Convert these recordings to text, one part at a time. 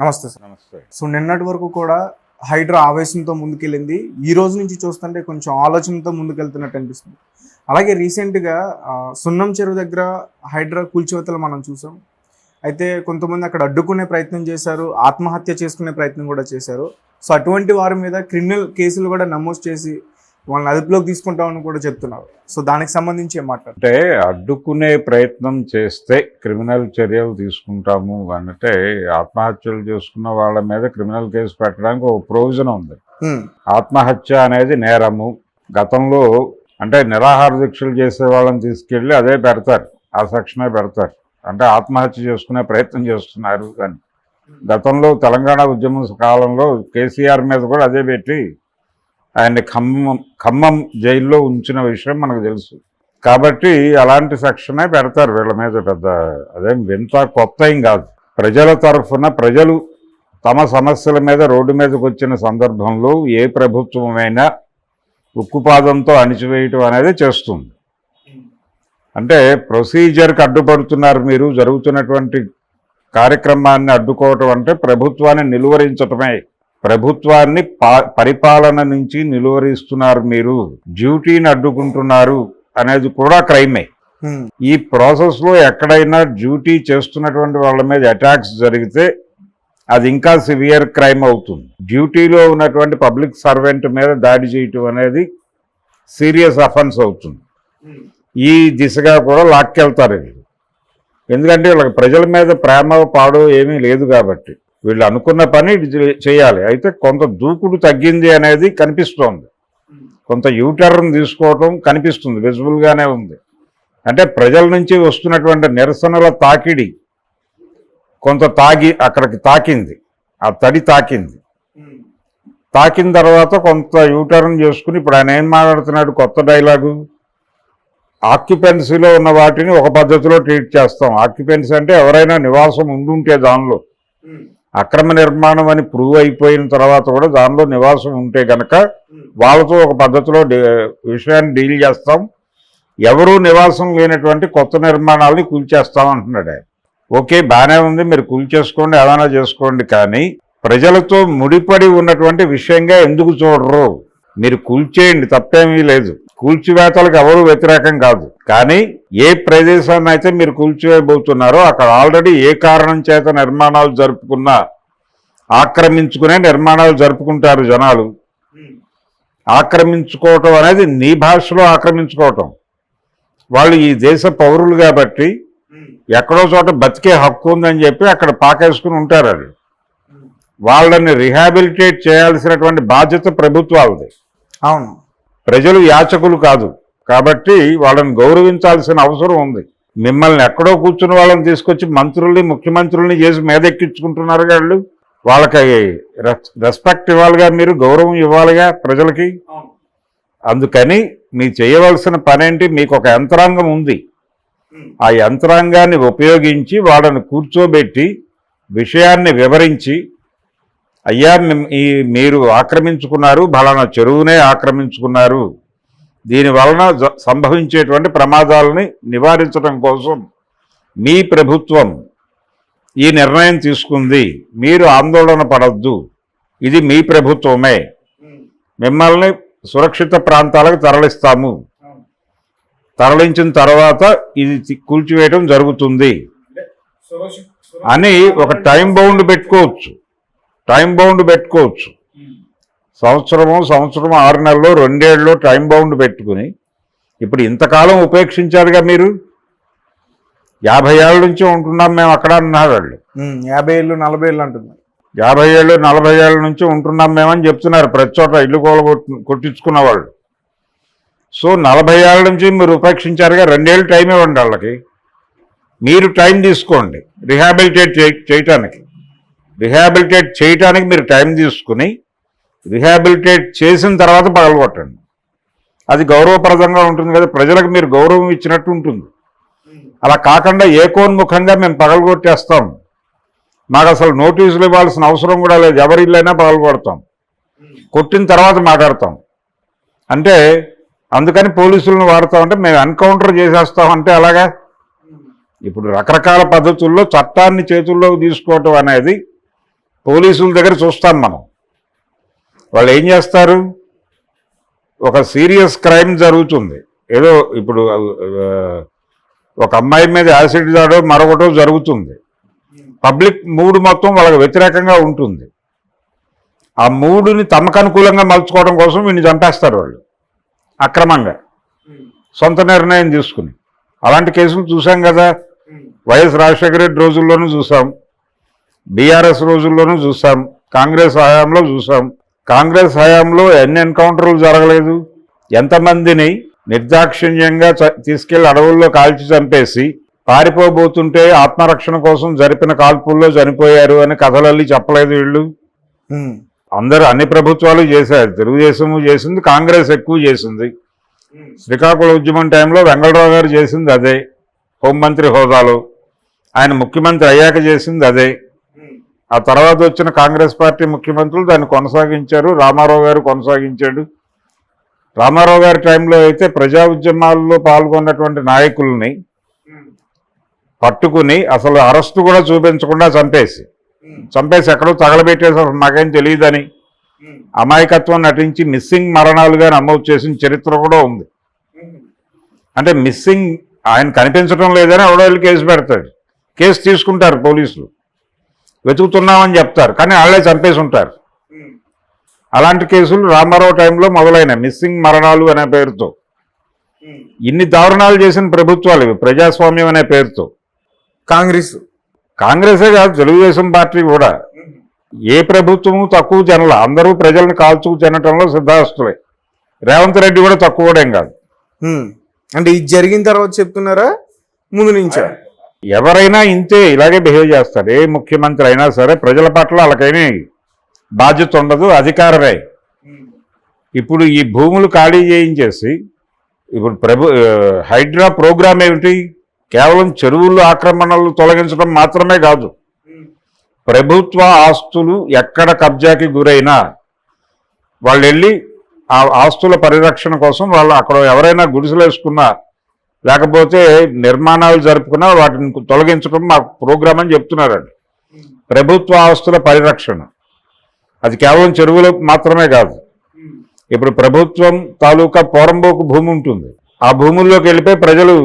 నమస్తే సార్. నమస్తే. సో నిన్నటి వరకు కూడా హైడ్రా ఆవేశంతో ముందుకెళ్ళింది. ఈ రోజు నుంచి చూస్తుంటే కొంచెం ఆలోచనతో ముందుకెళ్తున్నట్టు అనిపిస్తుంది. అలాగే రీసెంట్గా సున్నం చెరువు దగ్గర హైడ్రా కూల్చివేతలు మనం చూసాం. అయితే కొంతమంది అక్కడ అడ్డుకునే ప్రయత్నం చేశారు, ఆత్మహత్య చేసుకునే ప్రయత్నం కూడా చేశారు. సో అటువంటి వారి మీద క్రిమినల్ కేసులు కూడా నమోదు చేసి వాళ్ళని అదుపులోకి తీసుకుంటామని కూడా చెప్తున్నారు. సో దానికి సంబంధించి ఏం మాట్లాడారు? అంటే అడ్డుకునే ప్రయత్నం చేస్తే క్రిమినల్ చర్యలు తీసుకుంటాము అంటే ఆత్మహత్యలు చేసుకున్న వాళ్ళ మీద క్రిమినల్ కేసు పెట్టడానికి ఒక ప్రొవిజన్ ఉంది. ఆత్మహత్య అనేది నేరము. గతంలో అంటే నిరాహార దీక్షలు చేసే వాళ్ళని తీసుకెళ్ళి అదే పెడతారు, ఆ సెక్షనే పెడతారు. అంటే ఆత్మహత్య చేసుకునే ప్రయత్నం చేస్తున్నారు అని. గతంలో తెలంగాణ ఉద్యమం కాలంలో కేసీఆర్ మీద కూడా అదే పెట్టి ఆయన్ని ఖమ్మం జైల్లో ఉంచిన విషయం మనకు తెలుసు. కాబట్టి అలాంటి సెక్షనే పెడతారు వీళ్ళ మీద. పెద్ద అదేం వింత కొత్త ఏం కాదు. ప్రజల తరఫున ప్రజలు తమ సమస్యల మీద రోడ్డు మీదకి వచ్చిన సందర్భంలో ఏ ప్రభుత్వమైనా ఉక్కుపాదంతో అణిచివేయటం అనేది చేస్తుంది. అంటే ప్రొసీజర్కి అడ్డుపడుతున్నారు మీరు, జరుగుతున్నటువంటి కార్యక్రమాన్ని అడ్డుకోవటం అంటే ప్రభుత్వాన్ని నిలువరించటమే. ప్రభుత్వాన్ని పరిపాలన నుంచి నిలువరిస్తున్నారు మీరు, డ్యూటీని అడ్డుకుంటున్నారు అనేది కూడా క్రైమే. ఈ ప్రాసెస్లో ఎక్కడైనా డ్యూటీ చేస్తున్నటువంటి వాళ్ళ మీద అటాక్స్ జరిగితే అది ఇంకా సివియర్ క్రైమ్ అవుతుంది. డ్యూటీలో ఉన్నటువంటి పబ్లిక్ సర్వెంట్ మీద దాడి చేయటం అనేది సీరియస్ అఫెన్స్ అవుతుంది. ఈ దిశగా కూడా లాక్కెళ్తారు వీళ్ళు. ఎందుకంటే వీళ్ళకి ప్రజల మీద ప్రేమ పాడో ఏమీ లేదు కాబట్టి వీళ్ళు అనుకున్న పని చేయాలి. అయితే కొంత దూకుడు తగ్గింది అనేది కనిపిస్తోంది, కొంత యూటర్న్ తీసుకోవటం కనిపిస్తుంది, విజిబుల్గానే ఉంది. అంటే ప్రజల నుంచి వస్తున్నటువంటి నిరసనల తాకిడి కొంత అక్కడికి తాకింది, ఆ తడి తాకింది. తాకిన తర్వాత కొంత యూటర్న్ చేసుకుని ఇప్పుడు ఆయన ఏం మాట్లాడుతున్నాడు, కొత్త డైలాగు, ఆక్యుపెన్సీలో ఉన్న వాటిని ఒక పద్ధతిలో ట్రీట్ చేస్తాం. ఆక్యుపెన్సీ అంటే ఎవరైనా నివాసం ఉండుంటే దానిలో అక్రమ నిర్మాణం అని ప్రూవ్ అయిపోయిన తర్వాత కూడా దానిలో నివాసం ఉంటే కనుక వాళ్ళతో ఒక పద్ధతిలో విషయాన్ని డీల్ చేస్తాం. ఎవరూ నివాసం లేనటువంటి కొత్త నిర్మాణాలని కూల్చేస్తాం అంటున్నాడు ఆయన. ఓకే, బాగానే ఉంది, మీరు కూల్చేసుకోండి, ఏదైనా చేసుకోండి, కానీ ప్రజలతో ముడిపడి ఉన్నటువంటి విషయంగా ఎందుకు చూడరు? మీరు కూల్చేయండి, తప్పేమీ లేదు. కూల్చివేతలకు ఎవరు వ్యతిరేకం కాదు, కానీ ఏ ప్రదేశాన్ని అయితే మీరు కూల్చివేయబోతున్నారో అక్కడ ఆల్రెడీ ఏ కారణం చేత నిర్మాణాలు జరుపుకున్నా ఆక్రమించుకునే నిర్మాణాలు జరుపుకుంటారు జనాలు. ఆక్రమించుకోవటం అనేది నీ భాషలో ఆక్రమించుకోవటం. వాళ్ళు ఈ దేశ పౌరులు కాబట్టి ఎక్కడో చోట బతికే హక్కు ఉందని చెప్పి అక్కడ పాకేసుకుని ఉంటారు. అది వాళ్ళని రిహాబిలిటేట్ చేయాల్సినటువంటి బాధ్యత ప్రభుత్వాలది. అవును, ప్రజలు యాచకులు కాదు కాబట్టి వాళ్ళని గౌరవించాల్సిన అవసరం ఉంది. మిమ్మల్ని ఎక్కడో కూర్చుని వాళ్ళని తీసుకొచ్చి మంత్రుల్ని ముఖ్యమంత్రుల్ని చేసి మీదెక్కించుకుంటున్నారు వాళ్ళు. వాళ్ళకి రెస్పెక్ట్ ఇవ్వాలిగా, మీరు గౌరవం ఇవ్వాలిగా ప్రజలకి. అందుకని మీరు చేయవలసిన పనేంటి, మీకు ఒక యంత్రాంగం ఉంది, ఆ యంత్రాంగాన్ని ఉపయోగించి వాళ్ళని కూర్చోబెట్టి విషయాన్ని వివరించి, అయ్యా మీరు ఆక్రమించుకున్నారు, బలానా చెరువునే ఆక్రమించుకున్నారు, దీనివలన సంభవించేటువంటి ప్రమాదాలని నివారించడం కోసం మీ ప్రభుత్వం ఈ నిర్ణయం తీసుకుంది, మీరు ఆందోళన పడద్దు, ఇది మీ ప్రభుత్వమే, మిమ్మల్ని సురక్షిత ప్రాంతాలకు తరలిస్తాము, తరలించిన తర్వాత ఇది కూల్చివేయడం జరుగుతుంది అని ఒక టైం బౌండ్ పెట్టుకోవచ్చు. సంవత్సరం 6 నెలలు 2 ఏళ్ళు టైం బౌండ్ పెట్టుకుని ఇప్పుడు ఇంతకాలం ఉపేక్షించారుగా మీరు. 50 ఏళ్ళ నుంచి ఉంటున్నాం మేము అక్కడ అన్నారు వాళ్ళు. 50 ఏళ్ళు 40 ఏళ్ళు అంటున్నారు. 50 ఏళ్ళు 40 ఏళ్ళ నుంచి ఉంటున్నాం మేమని చెప్తున్నారు ప్రతి చోట ఇల్లు కొట్టించుకున్న వాళ్ళు. సో 40 ఏళ్ళ నుంచి మీరు ఉపేక్షించారుగా, 2 ఏళ్ళు టైం ఇవ్వండి వాళ్ళకి. మీరు టైం తీసుకోండి రిహాబిలిటేట్ చేయటానికి మీరు టైం తీసుకుని రిహాబిలిటేట్ చేసిన తర్వాత పగలగొట్టండి. అది గౌరవప్రదంగా ఉంటుంది కదా, ప్రజలకు మీరు గౌరవం ఇచ్చినట్టు ఉంటుంది. అలా కాకుండా ఏకోన్ముఖంగా మేము పగలగొట్టేస్తాం, మాకు అసలు నోటీసులు ఇవ్వాల్సిన అవసరం కూడా లేదు, ఎవరి ఇల్లైనా పగలగొడతాం, కొట్టిన తర్వాత మాట్లాడతాం అంటే, అందుకని పోలీసులను వాడతామంటే మేము ఎన్కౌంటర్ చేసేస్తామంటే అలాగా. ఇప్పుడు రకరకాల పద్ధతుల్లో చట్టాన్ని చేతుల్లోకి తీసుకోవటం అనేది పోలీసుల దగ్గర చూస్తాం మనం. వాళ్ళు ఏం చేస్తారు, ఒక సీరియస్ క్రైమ్ జరుగుతుంది, ఏదో ఇప్పుడు ఒక అమ్మాయి మీద యాసిడ్ దాడో మరొకటో జరుగుతుంది, పబ్లిక్ మూడ్ మొత్తం వాళ్ళకి వ్యతిరేకంగా ఉంటుంది. ఆ మూడుని తమకు అనుకూలంగా మలుచుకోవడం కోసం వీడిని చంపేస్తారు వాళ్ళు అక్రమంగా, సొంత నిర్ణయం తీసుకుని. అలాంటి కేసులు చూసాం కదా, వైఎస్ రాజశేఖర రెడ్డి రోజుల్లోనూ చూసాం, బీఆర్ఎస్ రోజుల్లోనూ చూసాం, కాంగ్రెస్ హయాంలో చూసాం. కాంగ్రెస్ హయాంలో ఎన్ని ఎన్కౌంటర్లు జరగలేదు, ఎంతమందిని నిర్దాక్షిణ్యంగా తీసుకెళ్లి అడవుల్లో కాల్చి చంపేసి పారిపోబోతుంటే ఆత్మరక్షణ కోసం జరిపిన కాల్పుల్లో చనిపోయారు అని కథలల్లి చెప్పలేదు వీళ్ళు. అందరూ అన్ని ప్రభుత్వాలు చేశారు, తెలుగుదేశము చేసింది, కాంగ్రెస్ ఎక్కువ చేసింది. శ్రీకాకుళం ఉద్యమం టైంలో వెంగళరావు గారు చేసింది అదే, హోంమంత్రి హోదాలో. ఆయన ముఖ్యమంత్రి అయ్యాక చేసింది అదే. ఆ తర్వాత వచ్చిన కాంగ్రెస్ పార్టీ ముఖ్యమంత్రులు దాన్ని కొనసాగించారు, రామారావు గారు కొనసాగించాడు. రామారావు గారి టైంలో అయితే ప్రజా ఉద్యమాల్లో పాల్గొన్నటువంటి నాయకుల్ని పట్టుకుని అసలు అరెస్టు కూడా చూపించకుండా చంపేసి ఎక్కడో తగలబెట్టేసి అసలు మాకేం తెలియదని అమాయకత్వం నటించి మిస్సింగ్ మరణాలుగా నమోదు చేసిన చరిత్ర కూడా ఉంది. అంటే మిస్సింగ్, ఆయన కనిపించడం లేదని ఎవడో వెళ్ళి కేసు పెడతాడు, కేసు తీసుకుంటారు పోలీసులు, వెతుకుతున్నామని చెప్తారు, కానీ వాళ్ళే చంపేసి ఉంటారు. అలాంటి కేసులు రామారావు టైంలో మొదలైన మిస్సింగ్ మరణాలు అనే పేరుతో. ఇన్ని దారుణాలు చేసిన ప్రభుత్వాలు ఇవి, ప్రజాస్వామ్యం అనే పేరుతో. కాంగ్రెసే కాదు, తెలుగుదేశం పార్టీ కూడా. ఏ ప్రభుత్వము తక్కువ జనల, అందరూ ప్రజల్ని కాల్చుకు తినటంలో సిద్ధాస్తులే. రేవంత్ రెడ్డి కూడా తక్కువడేం కాదు. అంటే ఇది జరిగిన తర్వాత చెప్తున్నారా ముందు నుంచా? ఎవరైనా ఇంతే, ఇలాగే బిహేవ్ చేస్తారు. ఏ ముఖ్యమంత్రి అయినా సరే ప్రజల పట్ల వాళ్ళకైనా బాధ్యత ఉండదు, అధికారమే. ఇప్పుడు ఈ భూములు ఖాళీ చేయించేసి ఇప్పుడు హైడ్రా ప్రోగ్రామ్ ఏమిటి, కేవలం చెరువులు ఆక్రమణలు తొలగించడం మాత్రమే కాదు, ప్రభుత్వ ఆస్తులు ఎక్కడ కబ్జాకి గురైనా వాళ్ళు వెళ్ళి ఆ ఆస్తుల పరిరక్షణ కోసం వాళ్ళు అక్కడ ఎవరైనా గుడిసెలు వేసుకున్నా లేకపోతే నిర్మాణాలు జరుపుకున్నా వాటిని తొలగించడం మా ప్రోగ్రామ్ అని చెప్తున్నారండి. ప్రభుత్వ ఆస్తుల పరిరక్షణ, అది కేవలం చెరువులు మాత్రమే కాదు. ఇప్పుడు ప్రభుత్వం తాలూకా పోరంబోకు భూమి ఉంటుంది, ఆ భూముల్లోకి వెళ్ళిపోయి ప్రజలు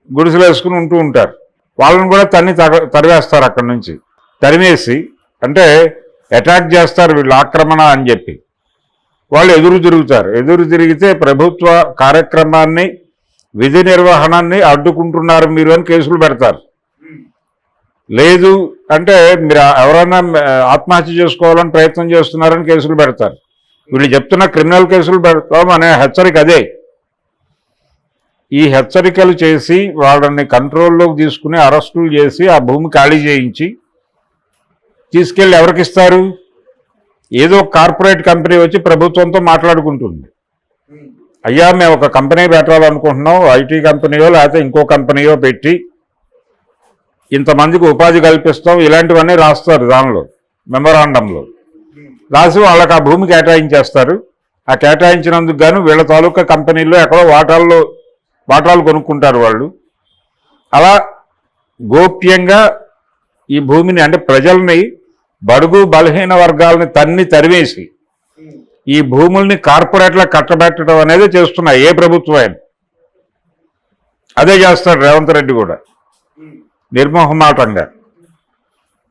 గుడిసెలు వేసుకుని ఉంటూ ఉంటారు. వాళ్ళని కూడా తరివేస్తారు, అక్కడి నుంచి తరిమేసి, అంటే అటాక్ చేస్తారు వీళ్ళు ఆక్రమణ అని చెప్పి. వాళ్ళు ఎదురు తిరిగితే ప్రభుత్వ కార్యక్రమాన్ని, విధి నిర్వహణాన్ని అడ్డుకుంటున్నారు మీరు అని కేసులు పెడతారు. లేదు అంటే మీరు ఎవరైనా ఆత్మహత్య చేసుకోవాలని ప్రయత్నం చేస్తున్నారని కేసులు పెడతారు. వీళ్ళు చెప్తున్న క్రిమినల్ కేసులు పెడతాం అనే హెచ్చరిక అదే. ఈ హెచ్చరికలు చేసి వాళ్ళని కంట్రోల్లోకి తీసుకుని అరెస్టులు చేసి ఆ భూమి ఖాళీ చేయించి తీసుకెళ్ళి ఎవరికి ఇస్తారు? ఏదో కార్పొరేట్ కంపెనీ వచ్చి ప్రభుత్వంతో మాట్లాడుకుంటుంది, అయ్యా మేము ఒక కంపెనీ పెట్టాలనుకుంటున్నాం, ఐటీ కంపెనీయో లేకపోతే ఇంకో కంపెనీయో పెట్టి ఇంతమందికి ఉపాధి కల్పిస్తాం, ఇలాంటివన్నీ రాస్తారు దానిలో మెమొరాండంలో రాసి వాళ్ళకి ఆ భూమి కేటాయించేస్తారు. ఆ కేటాయించినందుకు గాను వీళ్ళ తాలూకా కంపెనీల్లో ఎక్కడో వాటాలు కొనుక్కుంటారు వాళ్ళు. అలా గోప్యంగా ఈ భూమిని, అంటే ప్రజల్ని, బడుగు బలహీన వర్గాలని తరివేసి ఈ భూముల్ని కార్పొరేట్లకు కట్టబెట్టడం అనేది చేస్తున్నాయి ఏ ప్రభుత్వం అయినా. అదే చేస్తాడు రేవంత్ రెడ్డి కూడా నిర్మోహమాటంగా.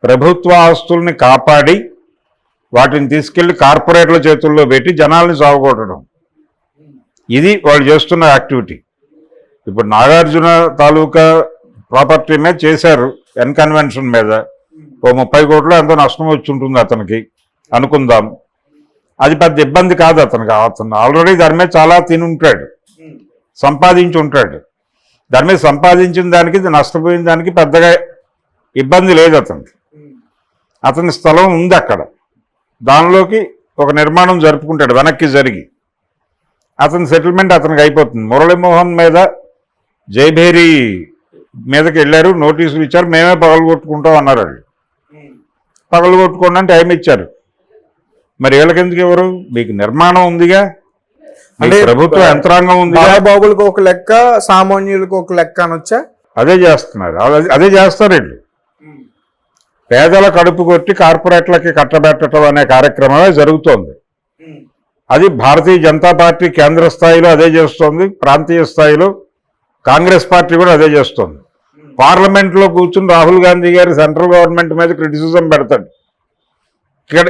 ప్రభుత్వ ఆస్తుల్ని కాపాడి వాటిని తీసుకెళ్లి కార్పొరేట్ల చేతుల్లో పెట్టి జనాల్ని సాగుకొట్టడం, ఇది వాళ్ళు చేస్తున్న యాక్టివిటీ. ఇప్పుడు నాగార్జున తాలూకా ప్రాపర్టీ మీద చేశారు ఎన్కన్వెన్షన్ మీద, ఓ 30 కోట్లు ఎంతో నష్టం వచ్చి ఉంటుంది అతనికి అనుకుందాం. అది పెద్ద ఇబ్బంది కాదు అతను ఆల్రెడీ దాని మీద చాలా తినుంటాడు, సంపాదించి ఉంటాడు. దాని మీద సంపాదించిన దానికి, నష్టపోయిన దానికి పెద్దగా ఇబ్బంది లేదు అతనికి. అతని స్థలం ఉంది అక్కడ, దానిలోకి ఒక నిర్మాణం జరుపుకుంటాడు వెనక్కి జరిగి, అతని సెటిల్మెంట్ అతనికి అయిపోతుంది. మురళీమోహన్ మీద జైభేరి మీదకి వెళ్ళారు, నోటీసులు ఇచ్చారు, మేమే పగలగొట్టుకుంటాం అన్నారు. వాళ్ళు పగలగొట్టుకోండి అని టైం ఇచ్చారు. మరి వీళ్ళకెందుకు ఎవరు? మీకు నిర్మాణం ఉందిగా, అంటే ప్రభుత్వ యంత్రాంగం ఉంది. బాబులకు ఒక లెక్క, సామాన్యులకు ఒక లెక్క అనొచ్చా? అదే చేస్తున్నారు, అదే చేస్తారు వీళ్ళు. పేదల కడుపు కొట్టి కార్పొరేట్లకి కట్టబెట్టడం అనే కార్యక్రమమే జరుగుతోంది. అది భారతీయ జనతా పార్టీ కేంద్ర స్థాయిలో అదే చేస్తోంది, ప్రాంతీయ స్థాయిలో కాంగ్రెస్ పార్టీ కూడా అదే చేస్తోంది. పార్లమెంట్లో కూర్చుని రాహుల్ గాంధీ గారు సెంట్రల్ గవర్నమెంట్ మీద క్రిటిసిజం పెడతాడు.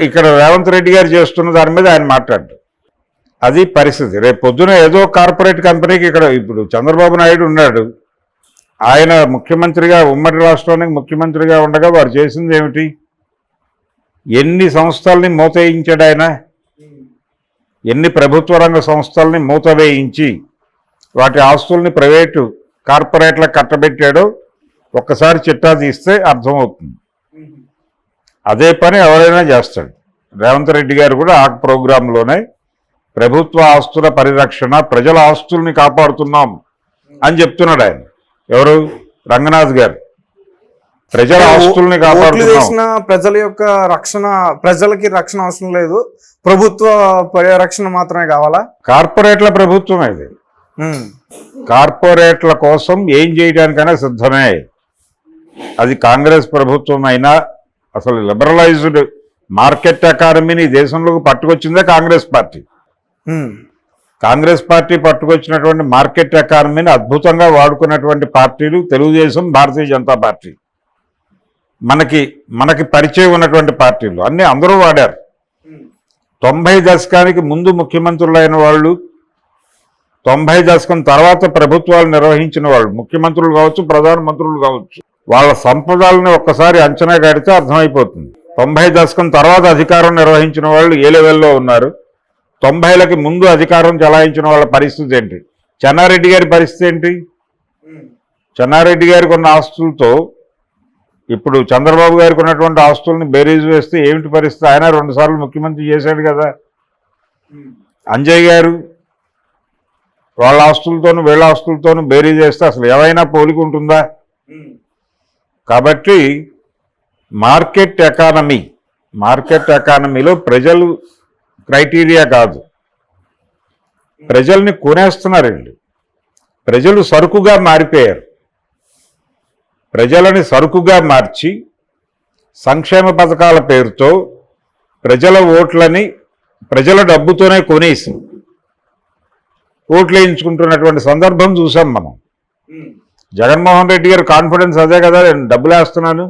ఇక్కడ రేవంత్ రెడ్డి గారు చేస్తున్న దాని మీద ఆయన మాట్లాడు. అది పరిస్థితి. రేపు పొద్దున ఏదో కార్పొరేట్ కంపెనీకి ఇప్పుడు చంద్రబాబు నాయుడు ఉన్నాడు, ఆయన ముఖ్యమంత్రిగా ఉమ్మడి రాష్ట్రానికి ముఖ్యమంత్రిగా ఉండగా వారు చేసింది ఏమిటి? ఎన్ని సంస్థల్ని మూతవేయించాడు ఆయన? ఎన్ని ప్రభుత్వ రంగ సంస్థల్ని మూతవేయించి వాటి ఆస్తుల్ని ప్రైవేటు కార్పొరేట్లకు కట్టబెట్టాడో ఒక్కసారి చిట్టా తీస్తే అర్థమవుతుంది. అదే పని ఎవరైనా చేస్తాడు. రేవంత్ రెడ్డి గారు కూడా ఆ ప్రోగ్రాంలోనే ప్రభుత్వ ఆస్తుల పరిరక్షణ, ప్రజల ఆస్తుల్ని కాపాడుతున్నాం అని చెప్తున్నాడు ఆయన. ఎవరు? రంగనాథ్ గారు. ప్రజల ఆస్తుల్ని కాపాడుతున్నాం, ప్రజల యొక్క రక్షణ, ప్రజలకి రక్షణ అవసరం లేదు, ప్రభుత్వ పరిరక్షణ మాత్రమే కావాలా? కార్పొరేట్ల ప్రభుత్వం ఇది. కార్పొరేట్ల కోసం ఏం చేయడానికైనా సిద్ధమే. అది కాంగ్రెస్ ప్రభుత్వం అయినా, అసలు లిబరలైజ్డ్ మార్కెట్ ఎకానమీని దేశంలోకి పట్టుకొచ్చిందే కాంగ్రెస్ పార్టీ. కాంగ్రెస్ పార్టీ పట్టుకొచ్చినటువంటి మార్కెట్ ఎకానమీని అద్భుతంగా వాడుకున్నటువంటి పార్టీలు తెలుగుదేశం, భారతీయ జనతా పార్టీ. మనకి పరిచయం ఉన్నటువంటి పార్టీలు అన్నీ అందరూ వాడారు. 90 దశకానికి ముందు ముఖ్యమంత్రులైన వాళ్ళు, 90 దశకం తర్వాత ప్రభుత్వాలు నిర్వహించిన వాళ్ళు, ముఖ్యమంత్రులు కావచ్చు, ప్రధానమంత్రులు కావచ్చు, వాళ్ళ సంపదలను ఒక్కసారి అంచనా కడితే అర్థమైపోతుంది. 90 దశకం తర్వాత అధికారం నిర్వహించిన వాళ్ళు ఏ లెవెల్లో ఉన్నారు, 90లకి ముందు అధికారం చలాయించిన వాళ్ళ పరిస్థితి ఏంటి? చెన్నారెడ్డి గారి పరిస్థితి ఏంటి? చెన్నారెడ్డి గారికి ఉన్న ఆస్తులతో ఇప్పుడు చంద్రబాబు గారికి ఉన్నటువంటి ఆస్తుల్ని బేరీజ్ వేస్తే ఏమిటి పరిస్థితి? ఆయన 2 సార్లు ముఖ్యమంత్రి చేశాడు కదా. అంజయ్ గారు వాళ్ళ ఆస్తులతోనూ వీళ్ళ ఆస్తులతోనూ బేరీజ్ వేస్తే అసలు ఏమైనా పోలిక ఉంటుందా? కాబట్టి మార్కెట్ ఎకానమీలో ప్రజలు క్రైటీరియా కాదు, ప్రజల్ని కొనేస్తున్నారండి. ప్రజలు సరుకుగా మారిపోయారు. ప్రజలని సరుకుగా మార్చి సంక్షేమ పథకాల పేరుతో ప్రజల ఓట్లని ప్రజల డబ్బుతోనే కొనేసి ఓట్లు వేయించుకుంటున్నటువంటి సందర్భం చూసాం మనం. జగన్మోహన్ రెడ్డి గారి కాన్ఫిడెన్స్ అదే కదా, నేను డబ్బులు వేస్తున్నాను,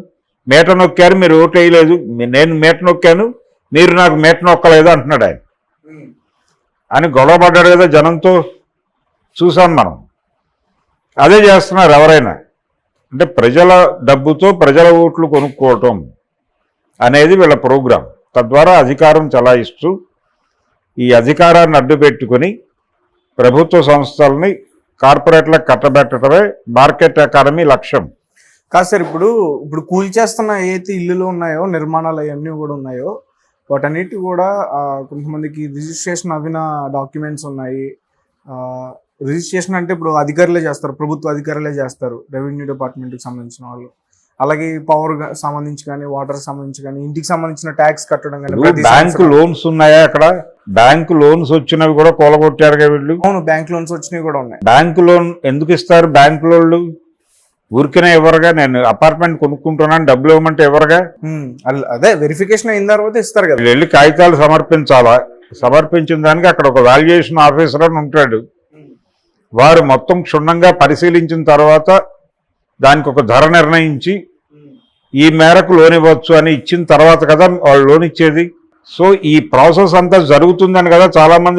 మేట నొక్కారు, మీరు ఓట్లు వేయలేదు, నేను మేట నొక్కాను, మీరు నాకు మేట నొక్కలేదు అంటున్నాడు ఆయన. అని గొడవ పడ్డాడు కదా జనంతో, చూసాం మనం. అదే చేస్తున్నారు ఎవరైనా. అంటే ప్రజల డబ్బుతో ప్రజల ఓట్లు కొనుక్కోవటం అనేది వీళ్ళ ప్రోగ్రాం. తద్వారా అధికారం చలాయిస్తూ ఈ అధికారాన్ని అడ్డు పెట్టుకుని ప్రభుత్వ సంస్థల్ని కార్పొరేట్లకు కట్టబెట్టడమే మార్కెట్ ఎకానమీ లక్ష్యం. కాదు సార్, ఇప్పుడు కూల్చేస్తున్న ఏదైతే ఇల్లులు ఉన్నాయో, నిర్మాణాలు అవన్నీ కూడా ఉన్నాయో, వాటన్నిటి కూడా కొంతమందికి రిజిస్ట్రేషన్ అవిన డాక్యుమెంట్స్ ఉన్నాయి. రిజిస్ట్రేషన్ అంటే ఇప్పుడు అధికారులే చేస్తారు, ప్రభుత్వ అధికారులే చేస్తారు, రెవెన్యూ డిపార్ట్మెంట్కి సంబంధించిన వాళ్ళు. అలాగే పవర్ సంబంధించి కానీ, వాటర్ సంబంధించి కానీ, ఇంటికి సంబంధించిన ట్యాక్స్ కట్టడం కానీ. బ్యాంకు లోన్స్ ఉన్నాయా అక్కడ? బ్యాంకు లోన్స్ వచ్చినవి కూడా కూలగొట్టారుగా వీళ్ళు. అవును, బ్యాంక్ లోన్స్ వచ్చినవి కూడా ఉన్నాయి. బ్యాంకు లోన్ ఎందుకు ఇస్తారు? బ్యాంకు లోన్లు ఊరికనే ఎవరుగా, నేను అపార్ట్మెంట్ కొనుక్కుంటున్నాను డబ్బులు ఇవ్వమంటే ఎవరుగా? అదే వెరిఫికేషన్ అయిన తర్వాత ఇస్తారు కదా. వెళ్ళి కాగితాలు సమర్పించాలా, సమర్పించిన దానికి అక్కడ ఒక వాల్యుయేషన్ ఆఫీసర్ అని ఉంటాడు. వారు మొత్తం క్షుణ్ణంగా పరిశీలించిన తర్వాత దానికి ఒక ధర నిర్ణయించి ఈ మేరకు లోన్ ఇవ్వచ్చు అని ఇచ్చిన తర్వాత కదా వాళ్ళు లోన్ ఇచ్చేది. సో ఈ ప్రాసెస్ అంతా జరుగుతుందని కదా చాలా మంది